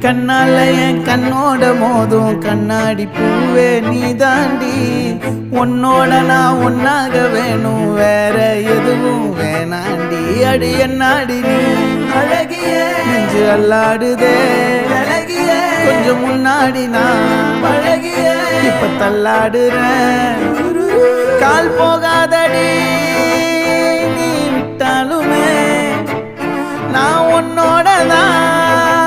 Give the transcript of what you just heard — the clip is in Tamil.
கண்ணால என் கண்ணோட மோதும் கண்ணாடி பூவே நீ தாண்டி உன்னோட நான் ஒன்னாக வேணும் வேற எதுவும் வேணாண்டி அடி என்னாடி நீ அழகிய நெஞ்சு அல்லாடுதே அழகிய கொஞ்சம் முன்னாடி நான் அழகிய இப்ப தள்ளாடுறேன் கால் போகாதடி நீ விட்டாலுமே நான் உன்னோட தான்